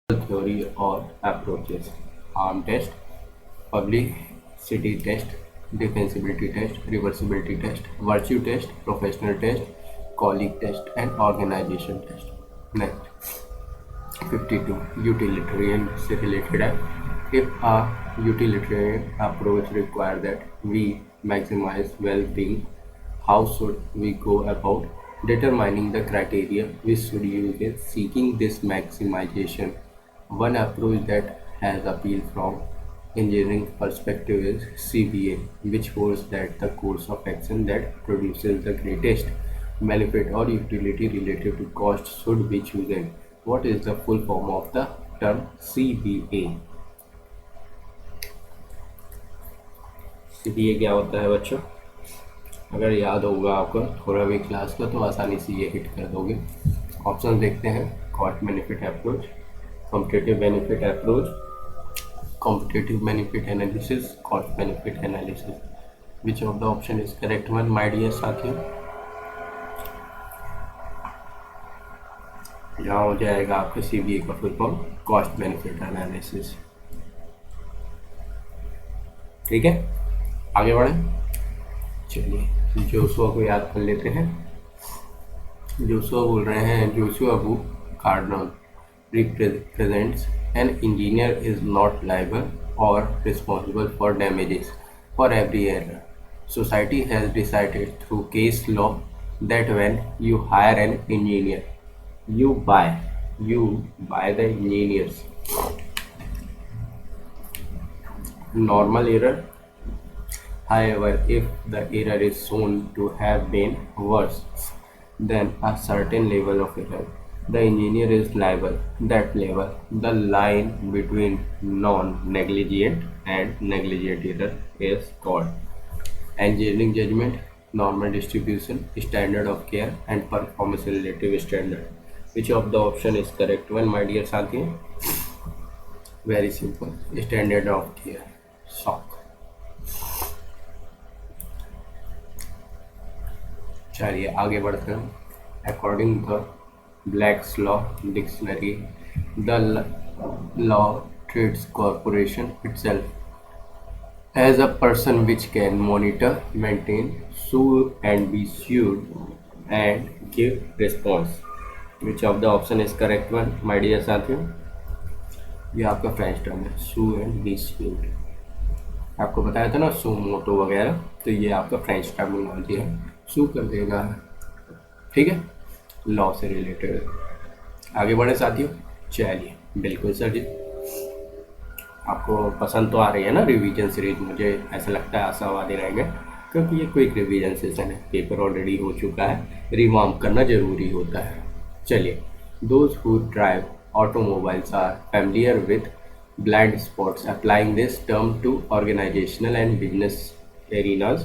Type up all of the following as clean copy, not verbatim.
theory or approaches: arm test, publicity test, defensibility test, reversibility test, virtue test, professional test, colleague test, and organization test. Next, 52. Utilitarian से related है. If a utilitarian approach requires that we maximize well-being, how should we go about determining the criteria we should use in seeking this maximization? One approach that has appeal from engineering perspective is CBA, which holds that the course of action that produces the greatest benefit or utility relative to cost should be chosen. What is the full form of the term CBA? CBA क्या होता है बच्चों? अगर याद होगा आपको थोड़ा भी क्लास का तो आसानी से ये हिट कर दोगे. ऑप्शन देखते हैं. Cost benefit approach, competitive benefit approach, competitive benefit analysis, cost benefit analysis. Which of the option is correct one my dear साथियों? यहाँ हो जाएगा आपका CBA का full form cost benefit analysis. ठीक है, आगे बढ़ें. चलिए जोशुआ को याद कर लेते हैं. जोशुआ बोल रहे हैं, Joshua Abu Cardinal represents an engineer is not liable or responsible for damages for every error. Society has decided through case law that when you hire an engineer, you buy the engineers. Normal error. However, if the error is shown to have been worse than a certain level of error, the engineer is liable. That level, the line between non-negligent and negligent error, is called engineering judgment, normal distribution, standard of care, and performance relative standard. Which of the option is correct one, my dear साथी? Very simple. Standard of care. Shock. चलिए आगे बढ़ते हैं. According to Black's Law Dictionary, the law treats corporation itself as a person which can monitor, maintain, sue and be sued, and give response. Which of the option is correct one, my dear साथियों? ये आपका French term है, sue and be sued. आपको बताया था ना सू मोटो वगैरह, तो ये आपका फ्रेंच टर्मिनोलॉजी है. सू कर देगा. ठीक है, लॉ से रिलेटेड. आगे बढ़े साथियों. चलिए बिल्कुल सर जी. आपको पसंद तो आ रही है ना रिवीजन सीरीज? मुझे ऐसा लगता है आशावादी रहेंगे, क्योंकि ये क्विक रिवीजन सेशन है. पेपर ऑलरेडी हो चुका है, रिवार्म करना जरूरी होता है. चलिए, those who drive automobiles are familiar with blind spots. Applying this term to organizational and business arenas,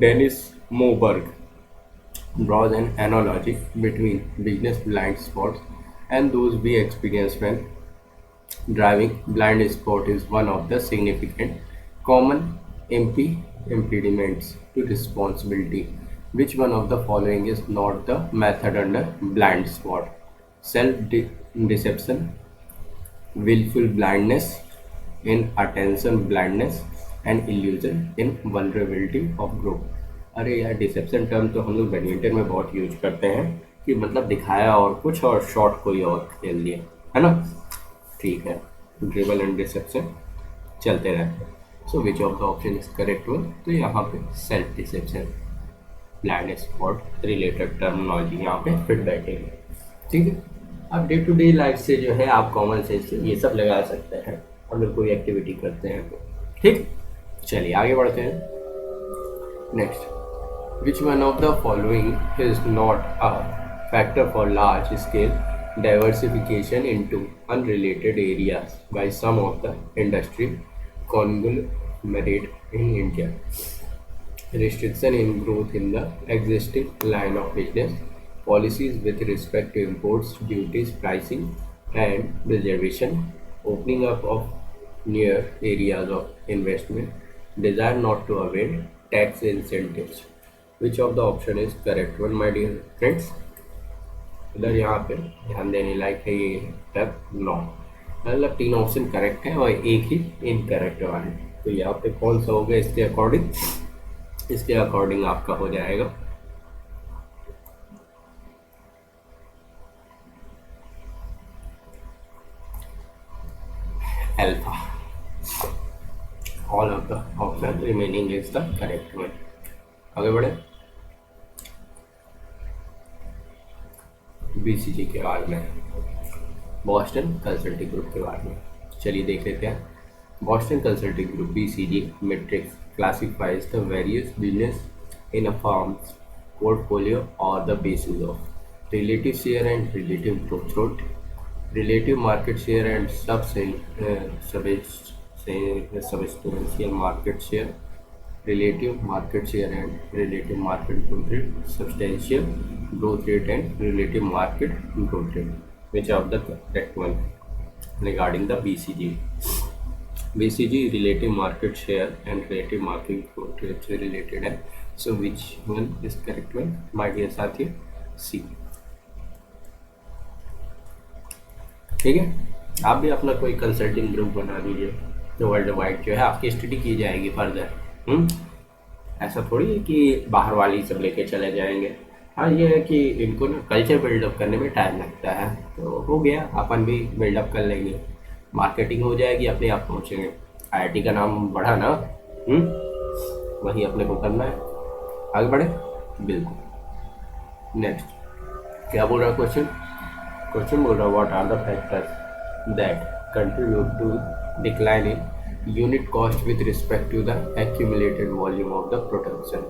Dennis Moberg draws an analogy between business blind spots and those we experience when driving. Blind spot is one of the significant common impediments to responsibility. Which one of the following is not the method under blind spot? Self-deception, willful blindness, inattention blindness, and illusion in vulnerability of group. अरे यार, dissipation term तो हम लोग badminton में बहुत use करते हैं कि मतलब दिखाया और कुछ और शॉट कोई और खेल दिया, है ना? ठीक है, ड्रिबल एंड डिसेप्शन चलते रहते हैं. So which of the option is correct one? तो यहाँ पे self deception, blind spot related terminology यहाँ पे फिट बैठेगी. ठीक है, अब डे टू डे लाइफ से जो है आप कॉमन सेंस से ये सब लगा सकते हैं अगर कोई एक्टिविटी करते हैं तो. ठीक, चलिए आगे बढ़ते हैं. Next, which one of the following is not a factor for large scale diversification into unrelated areas by some of the industry conglomerate in India? Restriction in growth in the existing line of business, policies with respect to imports, duties, pricing, and reservation, opening up of newer areas of investment, desire not to avail tax incentives. Which of the option is correct one, my dear friends? इधर यहाँ पे ध्यान देने लायक है ये step 9. मतलब तीन option correct है और एक ही इनकरेक्ट है। तो यहाँ पे कौन सा होगा इसके अकॉर्डिंग? इसके अकॉर्डिंग आपका हो जाएगा alpha. All of the option remaining is the correct one. आगे बढ़े बीसीजी के बारे में, बॉस्टन कंसल्टिंग ग्रुप के बारे में चलिए देख लेते हैं। Boston Consulting Group (BCG) metrics classifies the various business in a firm's portfolio on the basis of relative share and relative growth rate, relative market share and substantial market share, relative market share and relative market growth rate, substantial growth rate and relative market growth rate. Which of the correct one regarding the BCG? BCG relative market share and relative market growth rate से related है. So which one is correct one? My dear साथी, C. ठीक है, आप भी अपना कोई consulting group बना लीजिए जो वर्ल्ड वाइड जो है आपकी स्टडी की जाएगी फर्दर। ऐसा थोड़ी है कि बाहर वाली सब लेके चले जाएंगे। हाँ, ये है कि इनको ना कल्चर बिल्डअप करने में टाइम लगता है, तो हो गया अपन भी बिल्डअप कर लेंगे, मार्केटिंग हो जाएगी, अपने आप पहुँचेंगे। आईआईटी का नाम बढ़ा ना, वही अपने को करना है, आगे बढ़े। बिल्कुल। नेक्स्ट क्या बोल रहा है क्वेश्चन? क्वेश्चन बोल रहा what are the factors that contribute to decline in unit cost with respect to the accumulated volume of the production?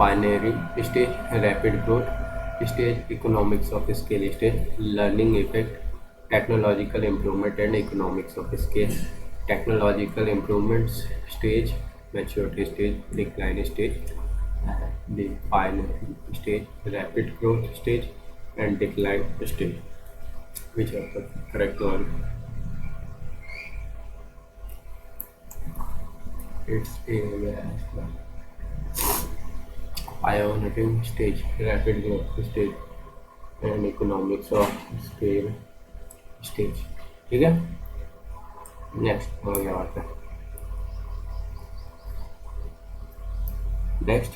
Pioneering stage, rapid growth stage, economics of scale stage, learning effect, technological improvement and economics of scale, technological improvements stage, maturity stage, decline stage, the pioneering stage, rapid growth stage and decline stage. Which are the correct one? It's a pioneering stage, rapid growth stage and economics of scale stage. ठीक है, next हो गया बात है। Next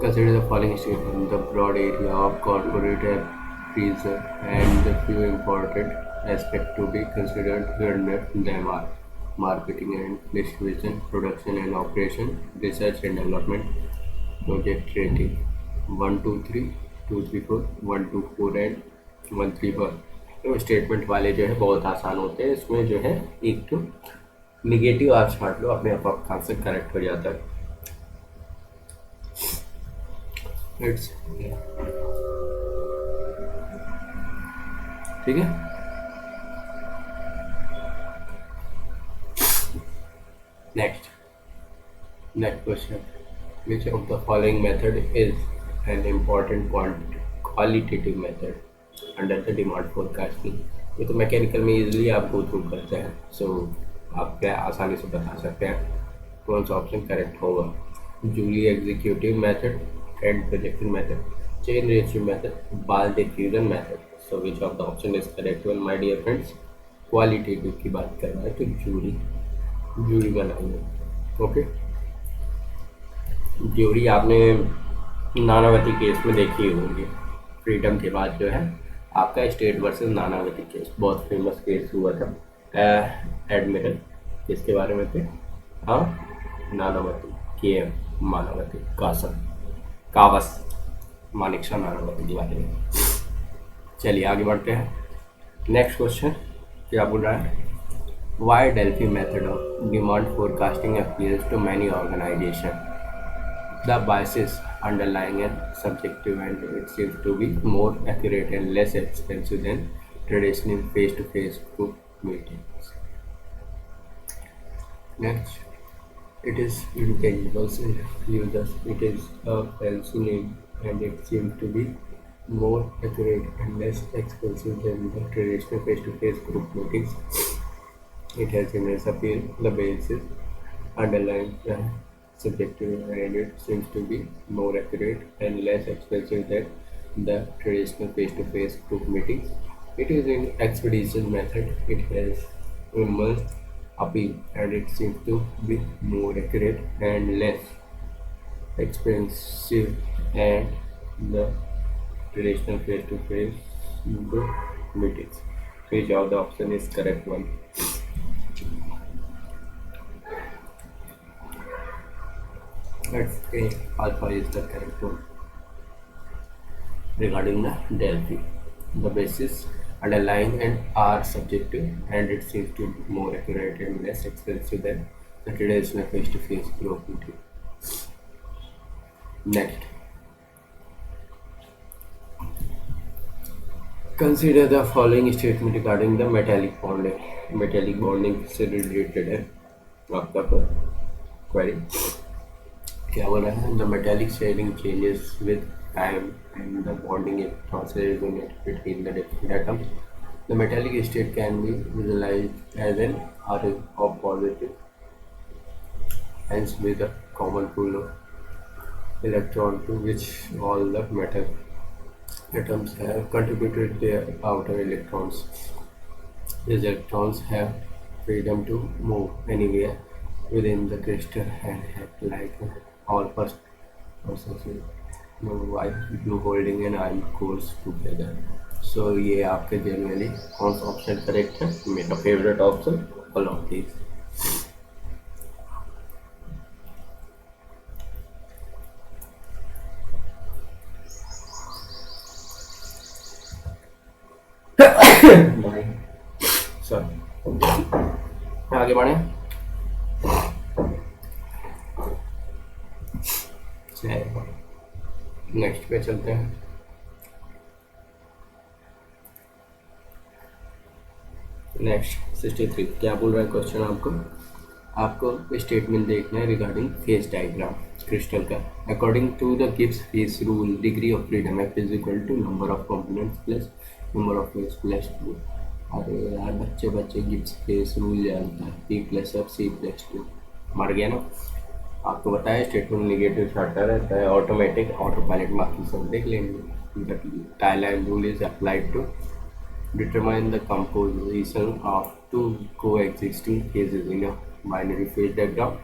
consider the following statement: the broad area of corporate reason and the few important aspects to be considered under them are marketing and distribution, production and operation, research and development, project rating 1 2 3 2 3 4 1 2 4 and 1 3 4। तो statement वाले जो है बहुत आसान होते हैं, इसमें जो है एक तो निगेटिव आप छाट लो, अपने आप आपका आंसर करेक्ट हो जाता है। इट्स ठीक है। Next question, which of the following method is an important qualitative method under the demand forecasting? ये तो मैकेनिकल में इजीली आप गो थ्रू करते हैं, सो आप क्या आसानी से बता सकते हैं कौन सा ऑप्शन करेक्ट होगा? Jury executive method, trend projection method, chain ratio method, ball diffusion method. So which of the option is correct one my dear friends? Qualitative की बात कर रहा है तो जूरी बनाइए। ओके, ज्यूरी आपने नानावती केस में देखी होगी, फ्रीडम के बाद जो है आपका स्टेट वर्सेस नानावती केस, बहुत फेमस केस हुआ था। एडमिरल किसके बारे में थे? हाँ, नानावती, के मानावती, कावस मानिकशा नानावती के बारे में। चलिए आगे बढ़ते हैं। नेक्स्ट क्वेश्चन क्या बोल रहा है? Why Delphi method of demand forecasting appeals to many organizations? The biases underlying it subjective and it seems to be more accurate and less expensive than traditional face-to-face group meetings. Next, it is intangible users. It is a fancy name and it seems to be more accurate and less expensive than the traditional face-to-face group meetings. It has immense appeal. The basis underlying subjective and it seems to be more accurate and less expensive than the traditional face-to-face group meetings. It is an expedition method. It has immense appeal and it seems to be more accurate and less expensive and the traditional face-to-face group meetings. Which of the option is correct one? Let's say alpha is the correct one. Regarding the Delphi, the basis underlying and are subjective and it seems to be more accurate and less expensive than the traditional face-to-face group meeting. Next, consider the following statement regarding the metallic bonding. Metallic bonding से related है आपका query. क्या बोल रहा है? The metallic sharing changes with time and the bonding electrons resonate between the different atoms. The metallic state can be visualized as an array of positive ends with a common pool of electron to which all the metal atoms have contributed their outer electrons. These electrons have freedom to move anywhere within the crystal and act like all first persons while glue holding an iron cores together. So ये आपके generally कौन सा option correct है? मेरा favourite option all of these. Sir आगे बढ़े. Next पे चलते हैं. नेक्स्ट 63 क्या बोल रहा है क्वेश्चन आपको स्टेटमेंट देखना है रिगार्डिंग फेस डायग्राम क्रिस्टल का. According to the Gibbs phase rule degree of freedom F is equal to number of components plus number of phase plus 2. अरे यार बच्चे गिब्स फेस रूल जानता है. P+F C+2 मर गया ना. आपको बताया स्टेटमेंट नेगेटिव चार्टा रहता है. ऑटोमेटिक ऑटो पायलट मार्किंग सब देख लेंगे. Tie line rule is applied to determine the composition of two coexisting phases in a binary phase diagram.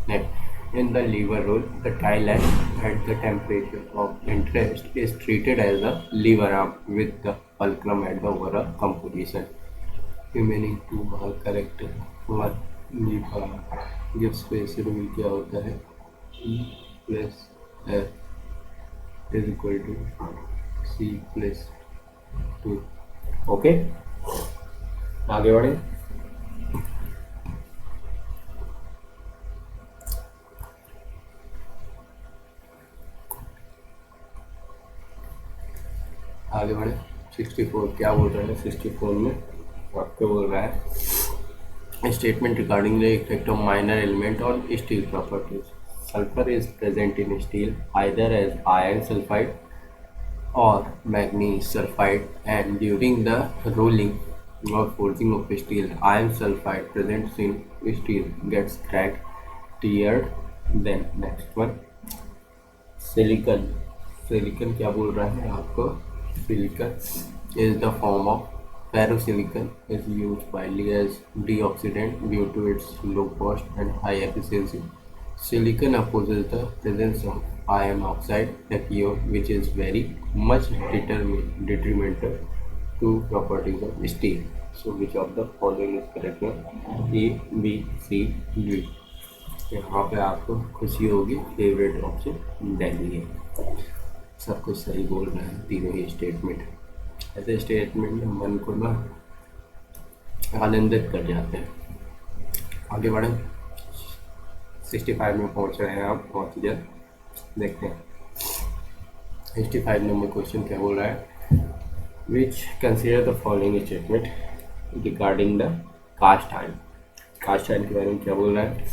Next, in the lever rule, the tie line at the temperature of interest is treated as a lever arm with the fulcrum at the overall composition. Remaining two are correct. One lever gives space rule क्या होता है? E plus F is equal to C plus 2. Okay आगे बढ़े. आगे बढ़े 64 क्या बोल रहा है? 64 में आपको बोल रहा है statement regarding the effect of minor element on steel properties. Sulphur is present in steel either as iron sulphide or manganese sulfide, and during the rolling or forging of steel, iron sulfide present in steel gets cracked, teared. Then next one, silicon. Silicon क्या बोल रहा है आपको? Silicon is the form of ferrosilicon is used widely as deoxidant due to its low cost and high efficiency. Silicon opposes the presence of iron oxide, FeO, which is very much detrimental to properties of steel. So which of the following is correct? A, B, C, D. यहाँ पे आपको खुशी होगी. Favourite option Delhi है. सब कुछ सही बोल रहे हैं तीनों ही स्टेटमेंट. ऐसे स्टेटमेंट में मन को ना आनंदित कर जाते हैं. आगे बढ़े 65 में पहुंच रहे हैं आप बहुत ही जल्द. देखते हैं 65 नंबर क्वेश्चन क्या बोल रहा है. Which consider the following statement regarding the cast iron. Cast iron के बारे में क्या बोल रहा है?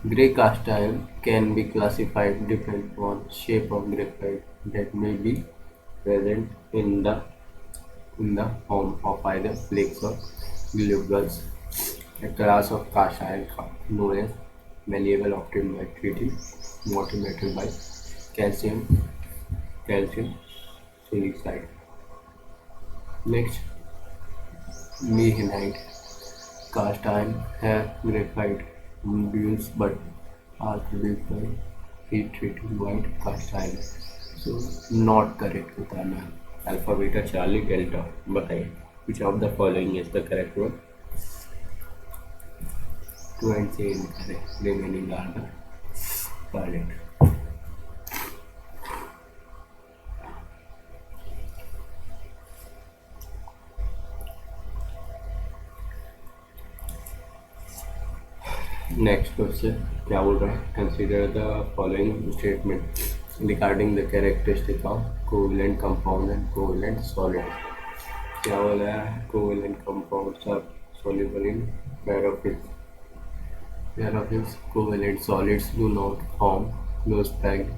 Grey cast iron can be classified depend on shape of graphite that may be present in the form of either flakes or globules. A class of cast iron known as malleable obtained by treating water metal by calcium silicide. Next, meehanite, cast iron, hair, graphite, dunes, but are produced by heat treating white cast iron. So not correct बताना है. Alpha, beta, Charlie, delta. बताइए. Which of the following is the correct one? Two and say incorrect. Remaining are the correct. Next question. क्या बोल रहा है? Consider the following statement regarding the characteristic of covalent compound and covalent solid. क्या बोला है? Covalent compounds are soluble in paraffins. Paraffins covalent solids do not form close-packed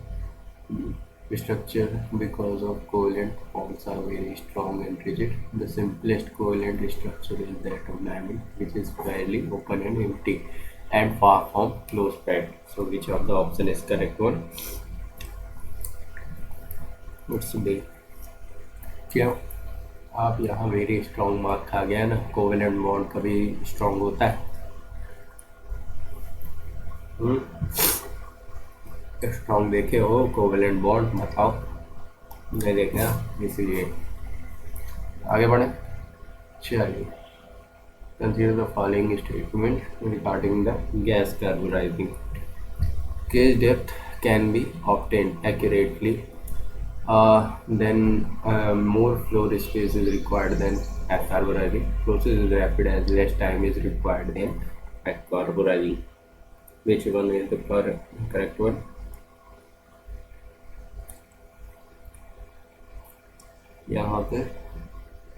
structure because of covalent bonds are very strong and rigid. The simplest covalent structure is that of diamond, which is fairly open and empty and far from close-packed. So which of the option is correct one? What's B? क्यों आप यहाँ very strong mark खा गया ना. Covalent bond कभी strong होता है? Strong देखे हो कोवेलेंट बॉन्ड? बताओ. नहीं देखे ना, इसीलिए. आगे बढ़े. चलिए. Consider the following statement regarding the gas carburizing. Gauge depth can be obtained accurately, then more flow space is required than at carburizing. Process is rapid as less time is required than at carburizing. Which one is the correct one? यहाँ पे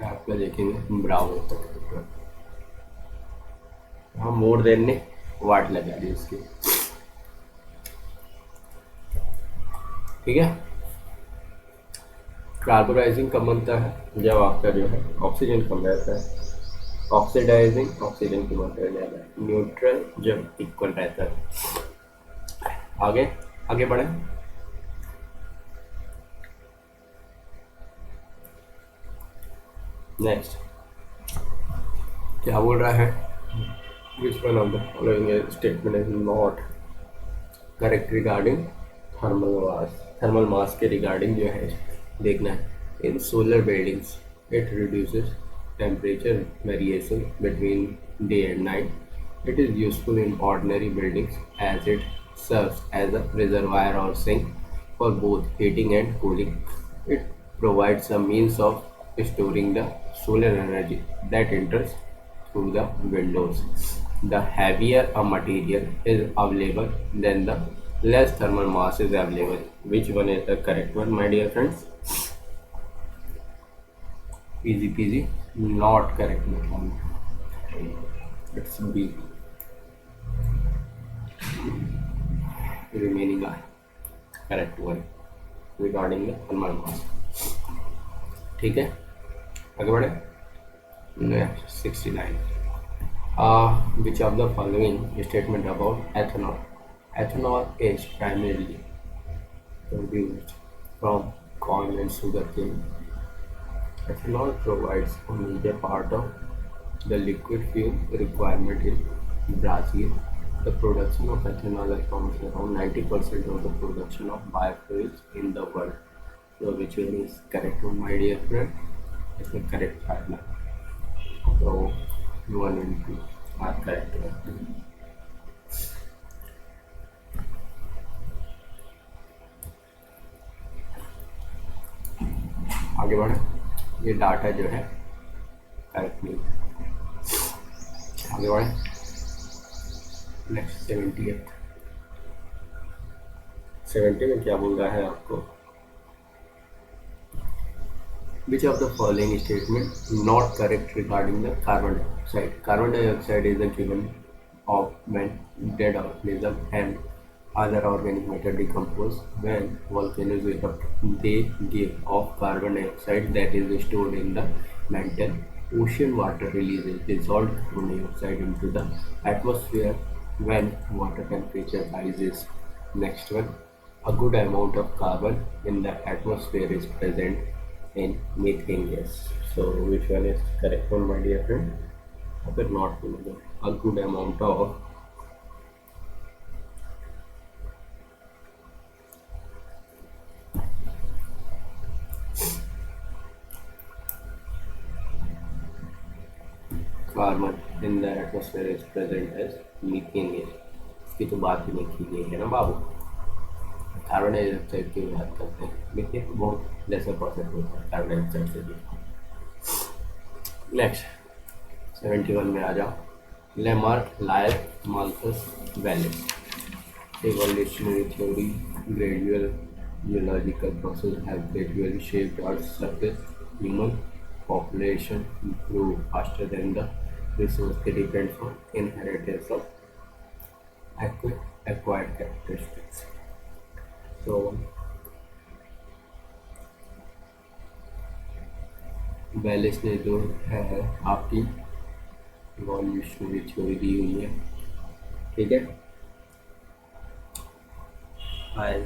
आपका देखेंगे brown तक. हाँ, more than ने वाट लगा दी इसकी. ठीक है. कार्बोराइजिंग कब बनता है? जब आपका जो है ऑक्सीजन कम रहता है. ऑक्सीडाइजिंग ऑक्सीजन की मात्रा ज़्यादा है. न्यूट्रल जब इक्वल रहता है. आगे आगे बढ़े. नेक्स्ट क्या बोल रहा है? Which one of the following statement is not correct regarding thermal mass? Thermal mass के regarding जो है देखना है. In solar buildings, it reduces temperature variation between day and night. It is useful in ordinary buildings as it serves as a reservoir or sink for both heating and cooling. It provides a means of storing the solar energy that enters through the windows. The heavier a material is available, then the less thermal mass is available. Which one is the correct one, my dear friends? Easy peasy. Not correct. It's B. Remaining are correct one regarding the thermal mass. ठीक है. आगे बढ़े. Next 69. Which of the following statement about ethanol? Ethanol is primarily produced from corn and sugarcane. Ethanol provides a major part of the liquid fuel requirement in Brazil. The production of ethanol accounts around 90% of the production of biofuels in the world. So which one is correct, my dear friend? It's the correct partner. So 1 and 2 are correct. आगे बढ़े. ये data जो है correct नहीं. आगे बढ़े. Next 70 में क्या बोल रहा है आपको? Which of the following statement not correct regarding the carbon dioxide? Carbon dioxide is a given of when dead organism and other organic matter decompose. When volcanoes erupt, they give off carbon dioxide that is stored in the mantle. Ocean water releases dissolved carbon dioxide into the atmosphere when water temperature rises. Next one, a good amount of carbon in the atmosphere is present in methane gas. So which one is correct one, my dear friend? Agar not a good amount of carbon in the atmosphere is present as methane gas. इसकी तो बात ही नहीं की गई है ना बाबू। Carbon dioxide की बात करते हैं, मीथेन बहुत लेसर परसेंट होता है कार्बन डाइऑक्साइड से भी। नेक्स्ट 71 में आ जाओ। Lamarck, Lyell, Malthus, Wallace. Evolutionary theory, gradual geological process have gradually shaped Earth's surface. Human population grew faster than the resource. They depend on inheritance of acquired characteristics. So, वेलिस ने जो है आपकी evolutionary theory दी हुई है, ठीक है। हाल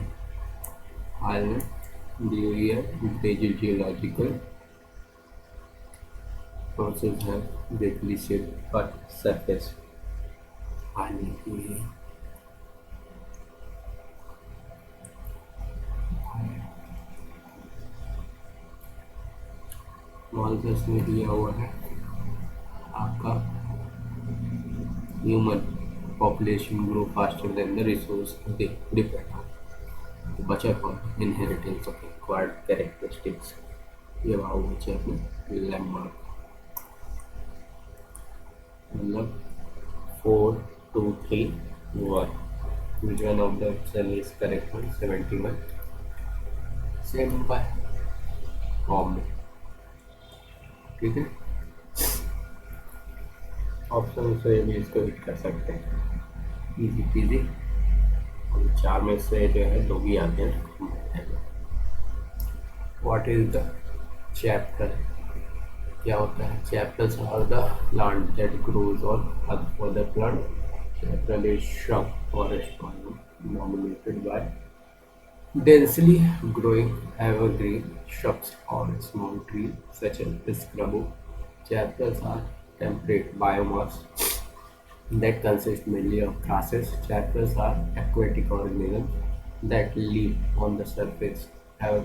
हाल में दी हुई है ग्रेजुअल जियोलॉजिकल प्रोसेस है ग्रेटली शेप्ड अर्थ सरफेस। हाल में की है मॉलकस में दिया हुआ है आपका human population grow faster than the resource they depend on. तो बचा कौन? Inheritance of acquired characteristics. ये वहाँ बचे अपने लैंडमार्क, मतलब 4 2 3 1। Which one of the option is correct one? 71 same by form में, ठीक है। ऑप्शन से भी इसको हिट कर सकते हैं, इजी पीजी। और चार में से जो है दो भी आते हैं। What is the chapter? क्या होता है? Chapters are the plant that grows on other plant. Chapter is shrub forest nominated by densely growing evergreen shrubs or small trees such as scrub. Chapters are temperate biomass that consist mainly of grasses. Chapters are aquatic organisms that live on the surface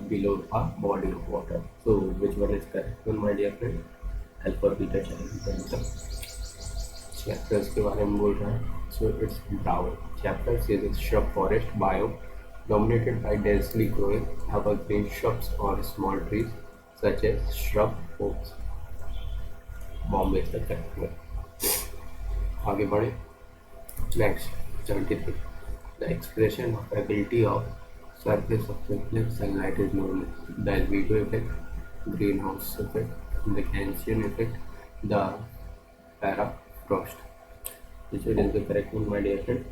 below a body of water. So, which one is correct one, my dear friend? Alpha, beta, delta. Chapters के बारे में बोल रहा है. So, it's brown. Chapters is a shrub forest biome dominated by densely growing evergreen shrubs or small trees such as shrub oaks. Bombay is the correct one. आगे बढ़े। Next, 73. The expression of ability of surface of reflected sunlight is known as the albedo effect, greenhouse effect, the Gaussian effect, the permafrost. Which one is the correct one, my dear friend?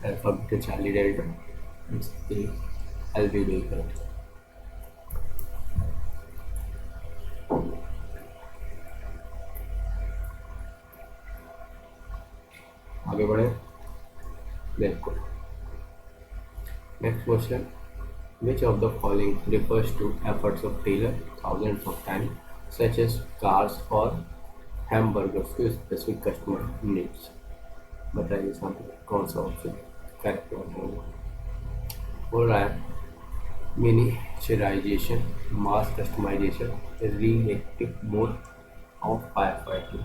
Alpha, beta, Charlie, delta. It's the albedo effect. आगे बढ़े। देखो next question. Which of the following refers to efforts of Taylor thousands of times, such as cars or hamburgers to specific customer needs? बताइए सामने कौन सा option correct होगा। बोल रहा है miniaturisation, mass customisation, reactive mode of fire fighting.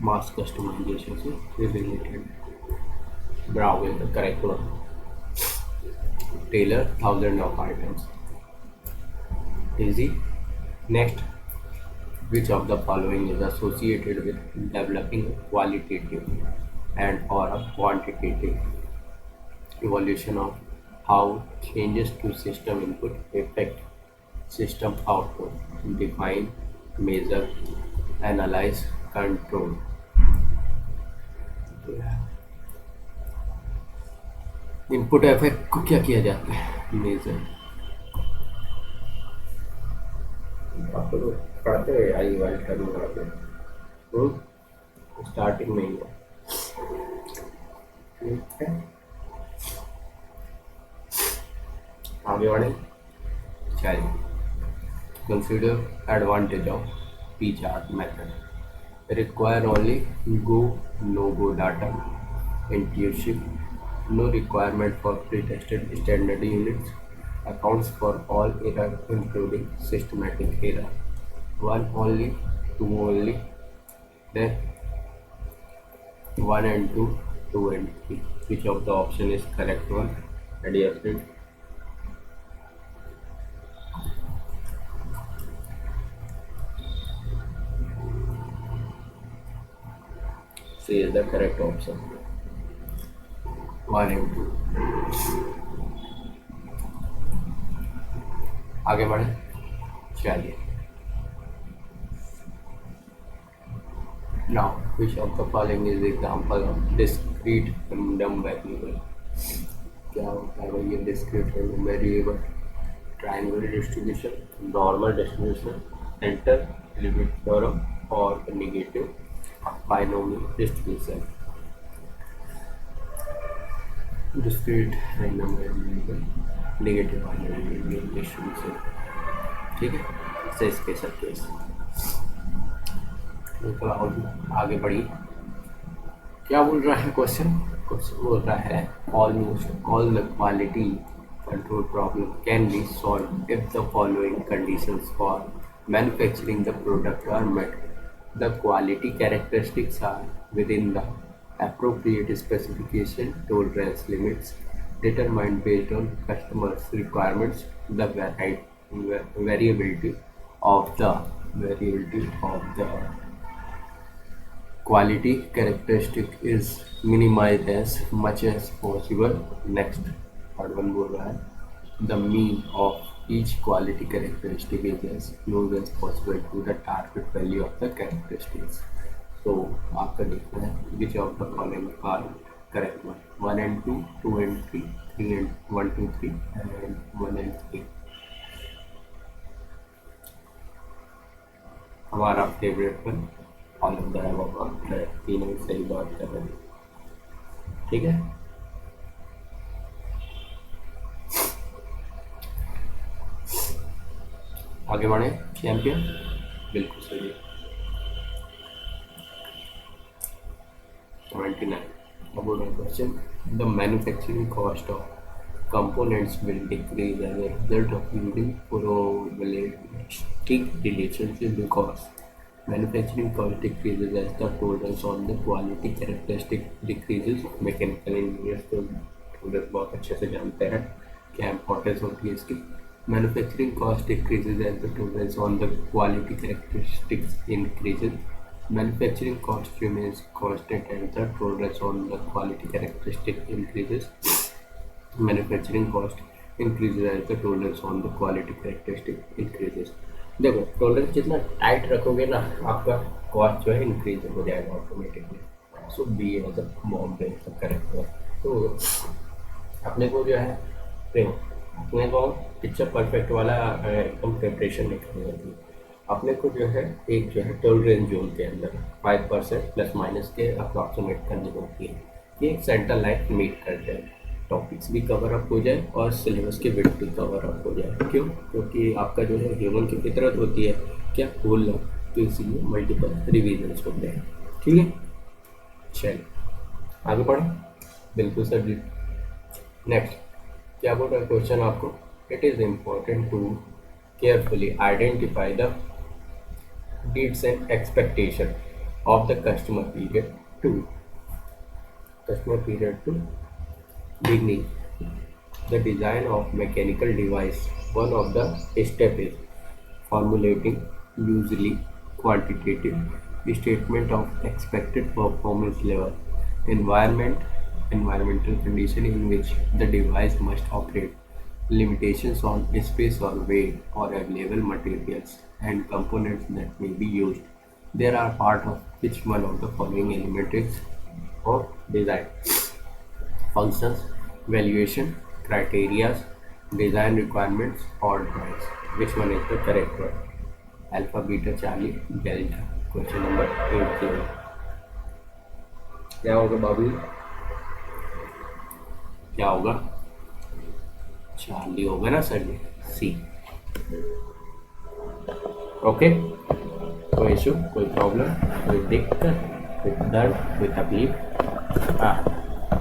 Mass customisation से related. Bravo is the correct one. Tailor thousand of items. Easy. Next, which of the following is associated with developing qualitative and or a quantitative evolution of how changes to system input affect system output? Define, measure, analyze, control. Input effect को क्या किया जाता है? Major. आप तो पढ़ते हो यार, ये वाली टर्म पढ़ते हो स्टार्टिंग में ही है, ठीक है। आगे बढ़े, चलिए। Consider advantage of P chart method. Require only go no go data, intuition, no requirement for pre-tested standard units, accounts for all error including systematic error, one only, two only, then one and two, two and three. Which of the option is correct one? Ready, student? C is the correct option. One and two. आगे बढ़े, चलिए। Now, which of the following is the example of discrete random variable? क्या होता है भाई ये discrete random variable? Triangular distribution, normal distribution, center limit theorem, or negative binomial distribution. Discrete random variable, negative binomial distribution. ठीक है, से special case. तो आगे बढ़िए, क्या बोल रहा है क्वेश्चन? क्वेश्चन बोल रहा है almost all the quality control problem can be solved if the following conditions for manufacturing the product are met. The quality characteristics are within the appropriate specification tolerance limits determined based on customers' requirements. The variability of the quality characteristic is minimized as much as possible. Next, third one बोल रहा है the mean of each quality characteristic is as close as possible to the target value of the characteristics. तो आपका देखना है which of the following are correct one. 1 and 2, 2 and 3, 3 and 1, 2, 3 and 1 and 3. हमारा favourite one all of the above, तीनों सही बात कर रहे हैं। ठीक है, आगे बढ़े। चैंपियन बिल्कुल सही है। 79 about the question, the manufacturing cost of components will decrease as a result of using probabilistic relationship because manufacturing cost decreases as the tolerance on the quality characteristic decreases. Mechanical engineers तो बहुत अच्छे से जानते हैं क्या importance होती है इसकी। Manufacturing cost decreases as the tolerance on the quality characteristics increases. Manufacturing cost remains constant and the tolerance on the quality characteristic increases. Manufacturing cost increases as the tolerance on the quality characteristic increases. देखो tolerance जितना tight रखोगे ना आपका cost जो है increase हो जाएगा automatically. So B as a Bombay correct है. तो अपने को जो है देखो अपने को पिक्चर परफेक्ट वाला एकदम प्रिपरेशन नहीं करनी होती. अपने को जो है एक जो है टॉलरेंस जोन के अंदर 5% प्लस माइनस के अप्रॉक्सीमेट करनी होती है कि एक सेंटर लाइन मीट कर जाए, टॉपिक्स भी कवर अप हो जाए और सिलेबस के बिट भी कवर अप हो जाए. क्यों? क्योंकि आपका जो है ह्यूमन की फितरत होती है क्या भूलना, तो इसीलिए मल्टीपल रिविजन्स होते हैं. ठीक है, चलिए आगे बढ़े. बिल्कुल सर जी. नेक्स्ट क्या बोल रहा है क्वेश्चन आपको? It is important to carefully identify the needs and expectation of the customer period to beginning the design of mechanical device. One of the step is formulating usually quantitative statement of expected performance level, environmental condition in which the device must operate, limitations on space or weight or available materials and components that may be used. There are part of which one of the following element is of design: functions, valuation, criteria, design requirements, or drawings. Which one is the correct one? Alpha, beta, Charlie, delta. Question number 8. क्या होगा बाबू? क्या होगा? Charlie होगा ना sir, ये सी। Okay, कोई issue, कोई problem, कोई दिक्कत, कोई दर्द, कोई तकलीफ? हाँ,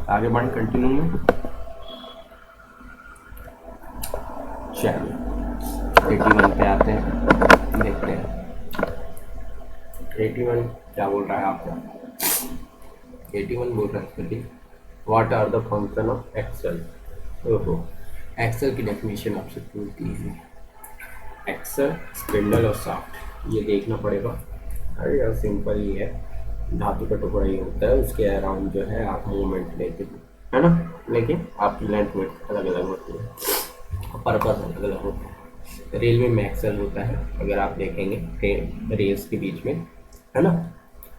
आगे बढ़े कंटिन्यू में। चलिए 81 पे आते हैं, देखते हैं 81 क्या बोल रहा है आपको। 81 बोल रहा है कि what are the function of Excel. ओहो, एक्सेल की डेफिनेशन आपसे पूछती है। एक्सेल स्पिंडल और शाफ्ट, ये देखना पड़ेगा। अरे यार सिंपल ही है, धातु का टुकड़ा ही होता है, उसके अराउंड जो है आप मूवमेंट लेते हो, है ना। लेकिन आपकी लेंथ में अलग अलग होती है और पर्पस अलग अलग होता है। रेलवे में एक्सेल होता है, अगर आप देखेंगे ट्रेन रेल्स के बीच में, है ना।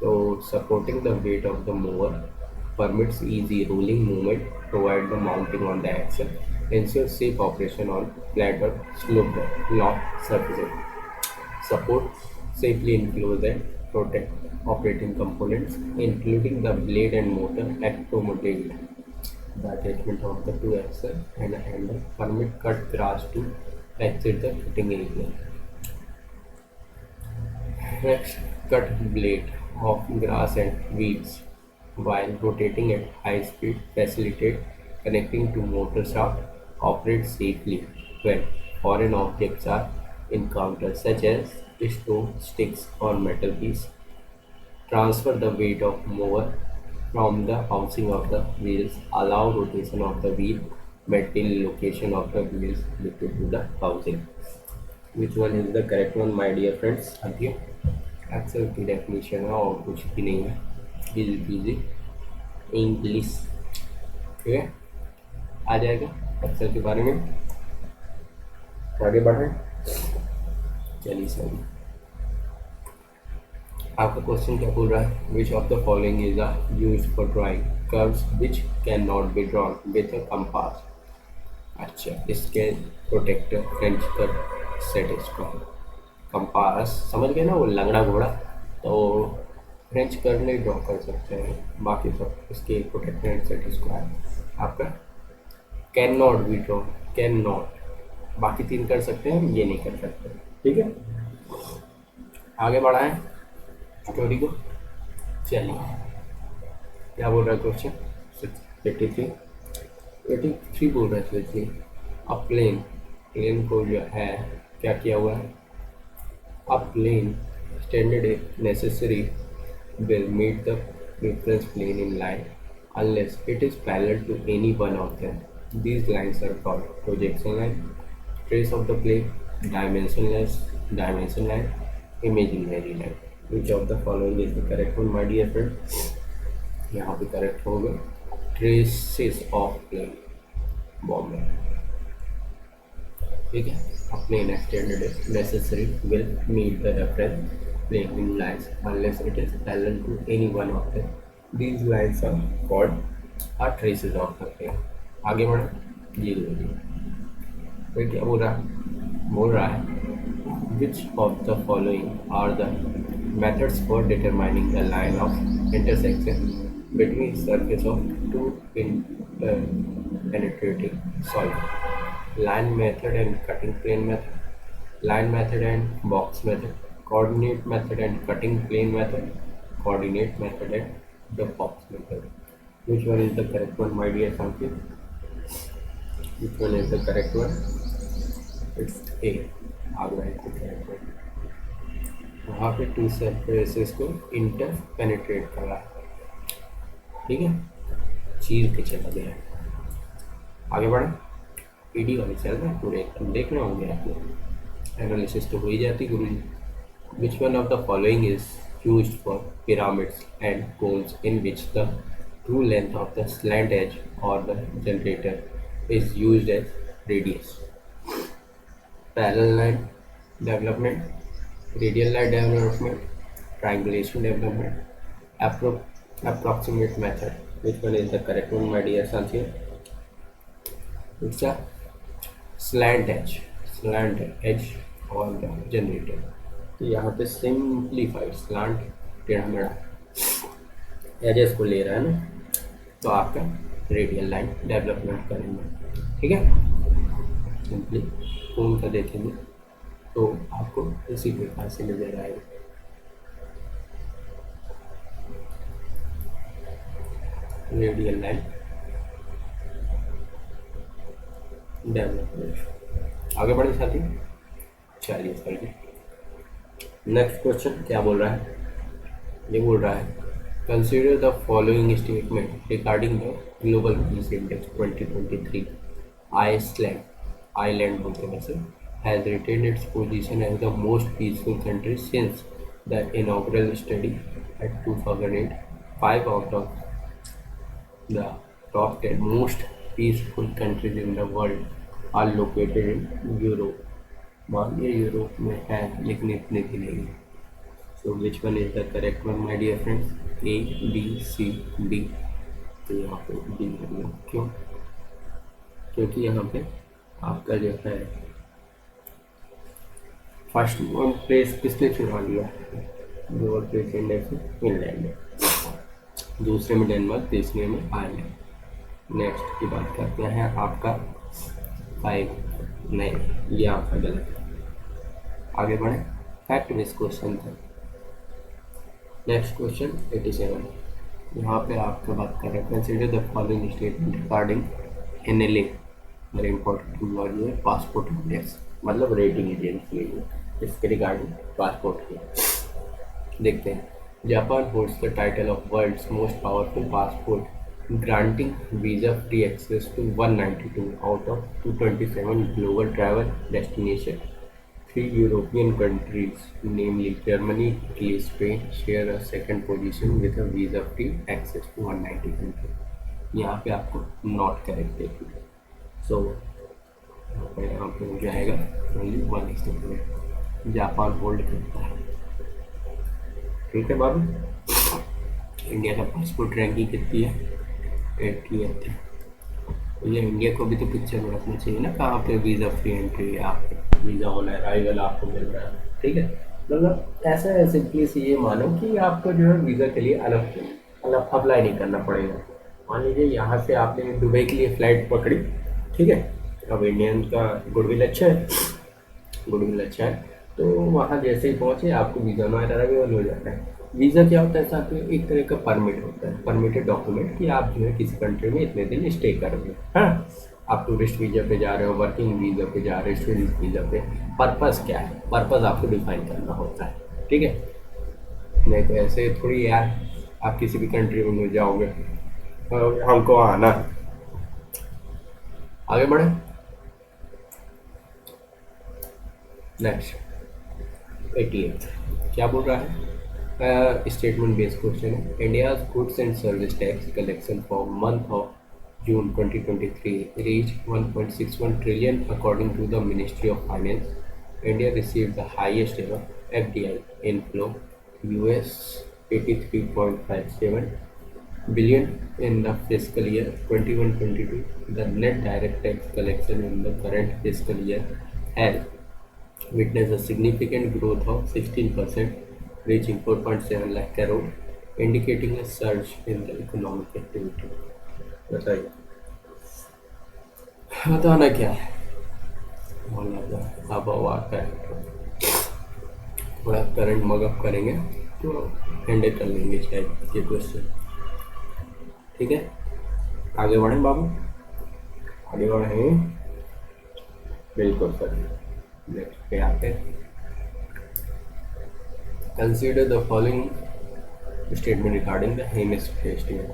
तो supporting the weight of the mover permits easy rolling movement, provide the mounting on the axle, ensure safe operation on flat or sloped long surfaces, support safely enclose and protect operating components, including the blade and motor, accommodate the attachment of the two axle and a handle, permit cut grass to exit the fitting area. Next, cut blade of grass and weeds while rotating at high speed, facilitate connecting to motor shaft, operate safely when foreign objects are encountered such as stone, sticks or metal piece. Transfer the weight of mower from the housing of the wheels, allow rotation of the wheel, maintain location of the wheels related to the housing. Which one is the correct one, my dear friends? अभी Excel की definition है और कुछ भी नहीं है, easy PG English. ठीक है, आ जाएगा एक्सेल के बारे में। आगे बढ़े, चलिए सर आपका क्वेश्चन क्या बोल रहा है। विच of the following is used for drawing curves which can not be drawn with a compass. अच्छा, इसके प्रोटेक्टर फ्रेंच कर सेट स्क्वायर, कंपास समझ गए ना, वो लंगड़ा घोड़ा, तो फ्रेंच कर्व नहीं ड्रॉ कर सकते हैं, बाकी सब इसके प्रोटेक्टर एंड सेट स्क्वायर। आपका can not be draw, can not, बाकी तीन कर सकते हैं, ये नहीं कर सकते। ठीक है, आगे बढ़ाएं स्टोरी को। चलिए क्या बोल रहा है क्वेश्चन 83 बोल रहे थे। अब प्लेन को जो है क्या किया हुआ है, a plane extended if necessary will meet the reference plane in line unless it is parallel to any one of them. These lines are called projection line, trace of the plane, dimension line, imaginary line. Which of the following is the correct one, my dear friend? यहाँ पे correct होगा traces of plane, Bombay. ठीक है, a plane extended if necessary will meet the reference plane in lines unless it is parallel to any one of them. These lines are called are traces of the plane. आगे बढ़े जी लीजिए, फिर क्या बोल रहा है which of the following are the methods for determining the line of intersection between surface of two penetrating solid. Line method and cutting plane method, line method and box method, coordinate method and cutting plane method, coordinate method and the box method. Which one is the correct one, my dear Sankit? Which one is the correct one? It's A. Agra है तो correct one. वहाँ पे to surfaces को inter penetrate कर रहा है, ठीक है, चीर के चला गया। आगे बढ़े, पीडी वाले चल रहे हैं पूरे, एकदम देखना होंगे आपको, एनालिसिस तो हो ही जाती गुरु जी। Which one of the following is used for pyramids and cones in which the true length of the slant edge or the generator is used as radius. Parallel line development, radial line development, triangulation development, approximate method. Which one is the correct one, my dear Sanchi? It's a slant edge और generator. तो यहाँ पे simplified slant टेढ़ा मेढ़ा edges को ले रहा है ना, तो आपका रेडियल लाइन डेवलपमेंट करेंगे। ठीक है, सिंपली फोन का देखेंगे तो आपको इसी प्रकार से नजर आएगा। Radial line development. आगे बढ़े साथी, चलिए सर जी। नेक्स्ट क्वेश्चन क्या बोल रहा है, ये बोल रहा है consider the following statement regarding the global peace index 2023। Iceland बोलते हैं वैसे, has retained its position as the most peaceful country since the inaugural study at 2008. 5 out of the top 10 most peaceful countries in the world are located in Europe. मान लिया Europe में है लेकिन इतने भी नहीं है। So which one is the correct one, my dear friends? A, B, C, D। तो यहाँ पे D है। क्यों? क्योंकि यहाँ पे आपका जो है फर्स्ट प्लेस किसने चुरा लिया, ग्लोबल पीस इंडेक्स में फिनलैंड ने, दूसरे में डेनमार्क, तीसरे में आयरलैंड। नेक्स्ट की बात करते हैं आपका 5, नहीं ये आपका गलत है। आगे बढ़े, फैक्ट बेस्ड क्वेश्चन था। नेक्स्ट क्वेश्चन 87, यहाँ पे आपका बात कर रहे हैं consider the following statement regarding NLA। Very important word है पासपोर्ट इंडेक्स, मतलब रेटिंग एजेंसी है इसके रिगार्डिंग पासपोर्ट की। देखते हैं, Japan holds the title of world's most powerful passport, granting visa free access to 192 out of 227 global travel destination. 3 European countries, namely Germany, Italy, Spain, share a second position with a visa-free access to 190 countries। यहाँ पे आपको not correct देखिए। सो यहाँ पे हो जाएगा only 1 statement, Japan hold करता है। ठीक है बाबू। इंडिया का पासपोर्ट रैंकिंग कितनी है, 88 है। ये इंडिया को भी तो पिक्चर में रखना चाहिए ना, कहाँ पे वीज़ा फ्री एंट्री है, आप वीज़ा होना है, अराइवल आपको मिल रहा है। ठीक है, मतलब ऐसा है सिंपली से ये मानो कि आपको जो है वीज़ा के लिए अलग अलग अप्लाई नहीं करना पड़ेगा। मान लीजिए यहाँ से आपने दुबई के लिए फ़्लाइट पकड़ी, ठीक है, अब इंडियन का गुडविल अच्छा है, तो वहाँ जैसे ही पहुँचे आपको वीज़ा हमारा अवेलेबल हो जाता है। वीज़ा क्या होता है साथ में, एक तरह का परमिट होता है, परमिटेड डॉक्यूमेंट कि आप जो है किसी कंट्री में इतने दिन स्टे करोगे। हाँ, आप टूरिस्ट वीज़ा पे जा रहे हो, वर्किंग वीज़ा पे जा रहे हो, स्टूडेंट वीज़ा पे, पर्पज़ क्या है, पर्पज़ आपको डिफाइन करना होता है। ठीक है, नहीं तो ऐसे थोड़ी यार आप किसी भी कंट्री में जाओगे और हमको आना। आगे बढ़े, नेक्स्ट 88 क्या बोल रहा है, स्टेटमेंट बेस्ड क्वेश्चन है। India's goods and service tax collection for month of June 2023 reached 1.61 trillion according to the Ministry of Finance. India received the highest ever FDI inflow, US 83.57 billion in the fiscal year 21-22. The net direct tax collection in the current fiscal year has witnessed a significant growth of 16%, reaching 4.7 lakh crore, indicating a surge in the economic activity. बताइए, बताना क्या है, अब आता है थोड़ा current mug up करेंगे तो हैंडल कर लेंगे शायद ये क्वेश्चन। ठीक है, आगे बढ़ें बाबू, आगे बढ़ें, बिल्कुल सर। नेक्स्ट पे आते हैं, consider the following statement regarding the Hemis festival.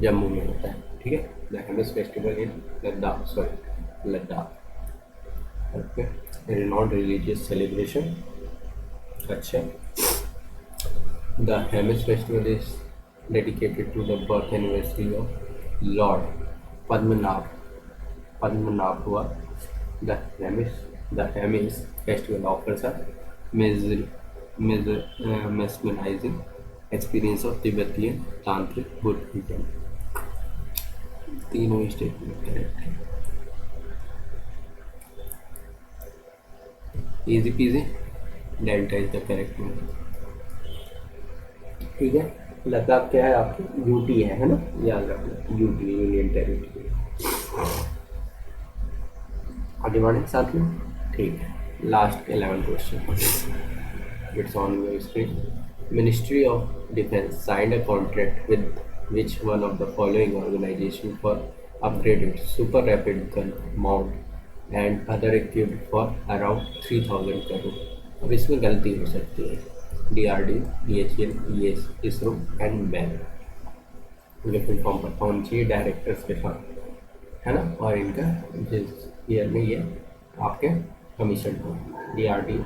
Jammu में होता है, ठीक है, the Hemis festival in Ladakh, okay, renowned religious celebration. अच्छा, the Hemis festival is dedicated to the birth anniversary of lord Padmanabha हुआ। The Hemis festival offers a mesmerizing experience of Tibetan tantric Buddhism. तीनों statement correct है, easy peasy, delta is the correct one. ठीक है, लद्दाख क्या है आपकी, UT है ना, याद रखना, यूटी यूनियन टेरिटरी। आगे बढ़े साथ में, ठीक है। Last 11 question, it's on your screen. Ministry of defence signed a contract with which one of the following organization for upgraded super rapid gun mount and other equipped for around 3000 crore. अब इसमें गलती हो सकती है, DRDO, DHL, ES, ISRO and man. मुझे full form पता होनी चाहिए डायरेक्टर्स के साथ, है ना, और इनका जिस ईयर में ये आपके कमीशन हो। DRDO,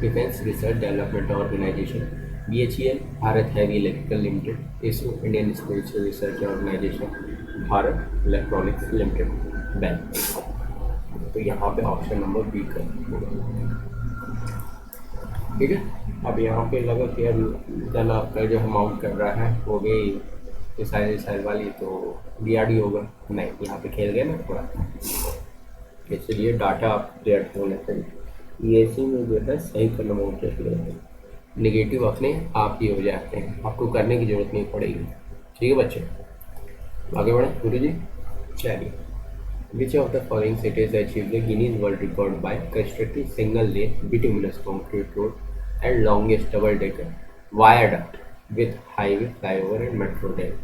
Defence Research Development Organisation. BHEL, Bharat Heavy Electrical Limited. ISRO, Indian Space Research Organisation. Bharat Electronics Limited. Bank. तो यहाँ पे ऑप्शन नंबर बी का होगा, ठीक है। अब यहाँ पे लगा कि यार गन आपका जो अमाउंट कर रहा है वो भी मिसाइल वाली, तो DRDO होगा। नहीं, यहाँ पे खेल गए ना थोड़ा, इसलिए डाटा आप क्लियर होना चाहिए। EAC में जो है सही करना बहुत जरूरी है, निगेटिव अपने आप ही हो जाते हैं, आपको करने की जरूरत नहीं पड़ेगी, ठीक है बच्चे। आगे बढ़े गुरु जी, चलिए। Which of the following cities achieved the Guinness World Record by constructing single-lane bituminous concrete road and longest double-decker viaduct with highway, flyover and metro rail?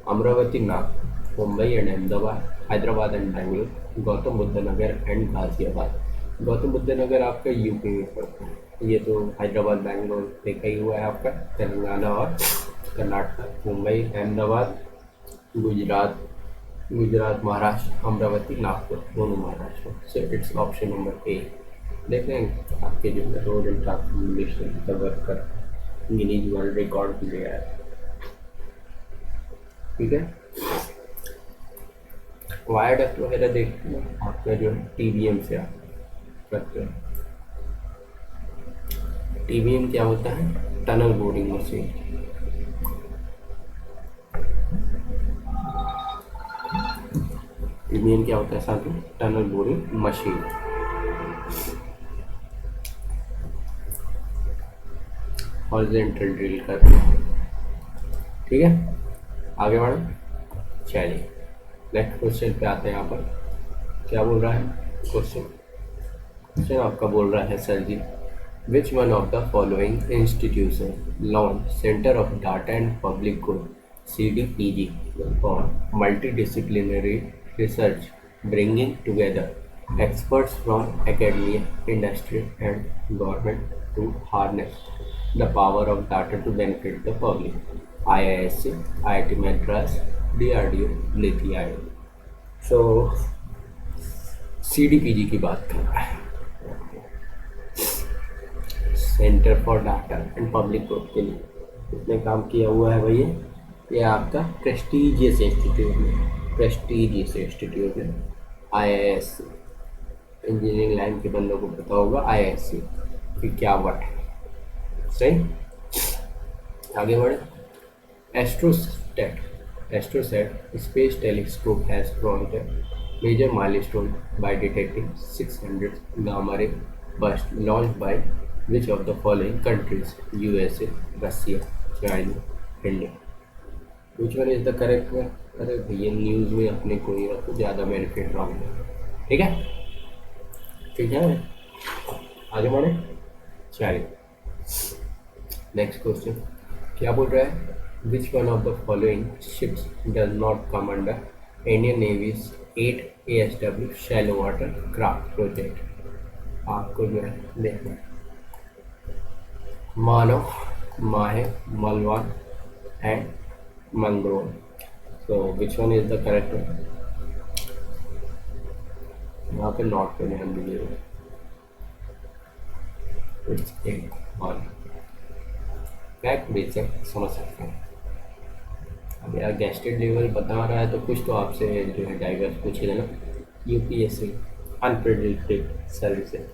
Amravati, Nagpur, Mumbai and Ahmedabad, Hyderabad and Bangalore, Gautam Buddha Nagar and Ghaziabad। Gautam Buddha नगर आपका UP में पड़ता है, ये तो हैदराबाद बैंगलोर देखा ही हुआ है आपका, तेलंगाना और कर्नाटक। मुंबई, अहमदाबाद, गुजरात महाराष्ट्र, अमरावती नागपुर, दोनों Maharashtra. So it's option number A. देख रहे हैं आपके जो रोड एंड ट्रांसपोर्टेशन का वर्कर गिनीज वर्ल्ड रिकॉर्ड भी गया है, ठीक है। वायरडक्ट वगैरह देखते हैं आपका जो है TBM से आप करते हैं। TBM क्या होता है? Tunnel boring machine. TBM क्या होता है साथियों? Tunnel boring machine. Horizontal drill करते हैं, ठीक है। आगे बढ़े, चलिए नेक्स्ट क्वेश्चन पे आते हैं। यहाँ पर क्या बोल रहा है क्वेश्चन आपका बोल रहा है, sir ji, which one of the following institution launch centre of data and public good CDPG और multidisciplinary research bringing together experts from academia, industry and government to harness the power of data to benefit the public? IISc, IIT Madras, DRDO, NITI Aayog. So CDPG की बात कर रहा है, centre for data and public good के लिए इसने काम किया हुआ है भैया। ये आपका प्रेस्टीजियस इंस्टीट्यूट है, IISc। इंजीनियरिंग लाइन के बंदों को पता होगा IISc कि क्या वट है, सही। आगे बढ़े, AstroSat space telescope has crossed a major milestone by detecting 600 gamma ray bursts launched by which of the following countries? USA, Russia, China, India। Which one is the correct one? अरे भैया news में अपने को ही रखो, ज़्यादा बेनिफिट रॉन्ग है, ठीक है, ठीक है। आगे बढ़े, चलिए नेक्स्ट क्वेश्चन क्या बोल रहा है? Which one of the following ships does not come under Indian navy's 8 ASW shallow water craft project? आपको जो है देखना, Manav, Mahe, Malvan and Mangrol. So which one is the correct one? यहाँ पे नॉट पे ध्यान दीजिएगा, it's a one. Fact basic समझ सकते हैं। अब यार गैस्टेड लेवल बता रहा है तो कुछ तो आपसे जो है डाइवर्स पूछेगा ना। UPSC unpredicted services.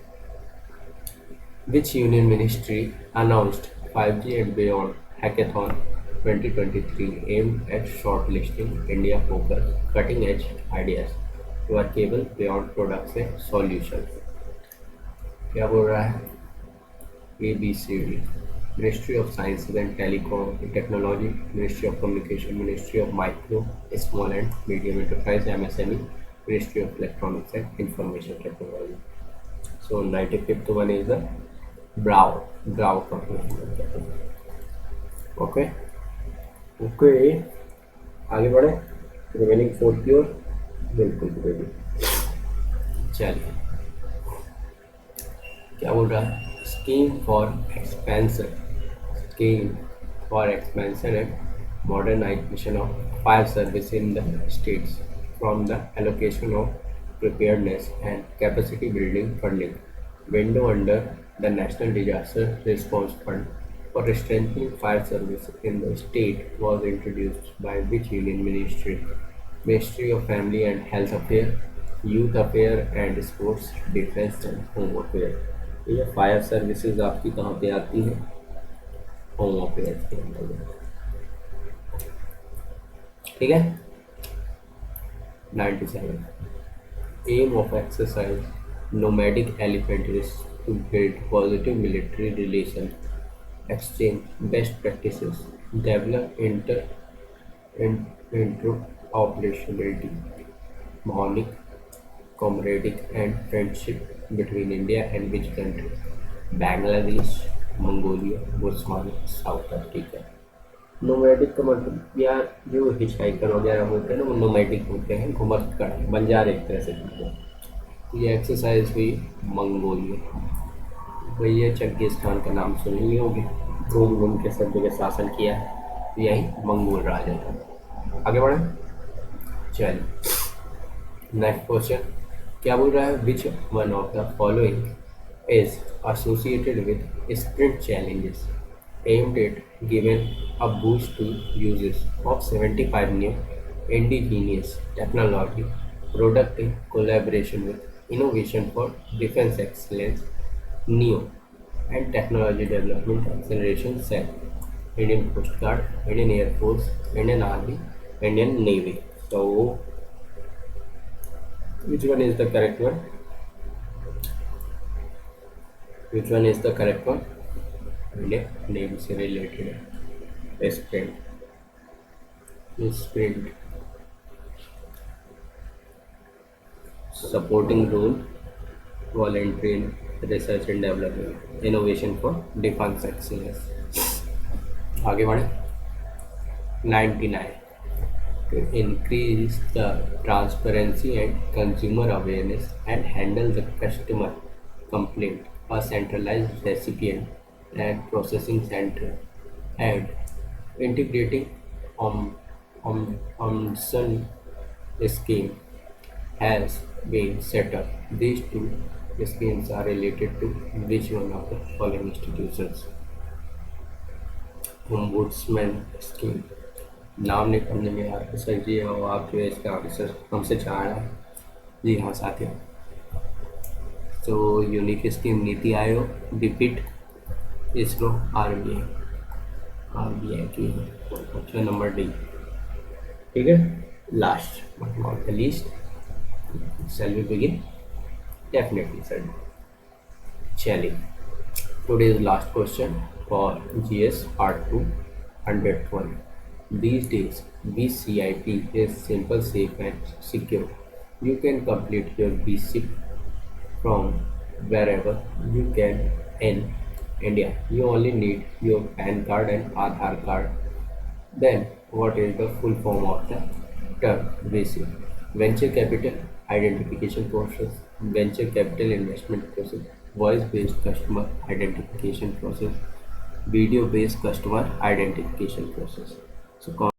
Which union ministry announced 5G and beyond hackathon 2023 aimed at shortlisting India focused cutting edge ideas workable beyond products and solutions? क्या बोल रहा है? ABCD। Ministry of Science and Telecom Technology, Ministry of Communication, Ministry of Micro, Small and Medium Enterprise MSME, Ministry of Electronics and Information Technology. So 95th one is the Brow Corporation. Okay, okay, आगे बढ़े. Remaining 4 की ओर. बिल्कुल ready. चलिए, क्या बोल रहा है? Scheme for expansion and modernization of fire service in the states from the allocation of preparedness and capacity building funding window under the National Disaster Response Fund for strengthening fire service in the state was introduced by which union ministry? Ministry of Family and Health Affairs, Youth Affairs and Sports, Defense and Home Affairs. ये fire services आपकी कहाँ पे आती है? Home affairs के अंदर. ठीक है. 97. Aim of exercise nomadic elephant is to build positive military relations, exchange best practices, develop interoperability, harmonic camaraderie and friendship between India and which country? Bangladesh, Mongolia, Botswana, south Africa. Nomadic का मतलब यार जो hitchhiker वगैरह होते हैं ना, वो nomadic होते हैं, घुमक्कड़ बंजारे एक तरह से होते हैं. तो ये एक्सरसाइज हुई मंगोलिया. भैया चंगेज़ का नाम सुन लिए होंगे, घूम घूम के सब जगह शासन किया है. यही मंगोल राजा था. आगे बढ़े. चलिए, नेक्स्ट क्वेश्चन क्या बोल रहा है? Which one of the following is associated with sprint challenges aimed at giving a boost to uses of 75 new indigenous technology product in collaboration with Innovation for Defense Excellence NEO and Technology Development Acceleration Cell, Indian Coast Guard, Indian Air Force, Indian Army, Indian Navy. So which one is the correct one? Which one is the correct one? Indian Navy से related है. Sprint supporting role, voluntary research and development, innovation for defense excellence. आगे बढ़े. 99. To increase the transparency and consumer awareness and handle the customer complaint, a centralized recipient and processing center and integrating Omson scheme has been set up. These two schemes are related to which one of the following institutions? Ombudsman scheme. नाम नहीं पढ़ने में यार sir जी, और आप जो है इसका आंसर हमसे चाह रहा है. जी हाँ साथियों. तो unique scheme NITI Aayog, डिपिट, ISRO, RBI की है. Option number D. ठीक है. Last but not the least, shall we begin? Definitely sir. चलिए, today's last question for GS part 2, 101. These days, BCIP is simple, safe and secure. You can complete your BCIP from wherever you can in India. You only need your PAN card and Aadhaar card. Then, what is the full form of the term BCIP? Venture Capital Identification Process, Venture Capital Investment Process, Voice-based Customer Identification Process, Video-based Customer Identification Process. So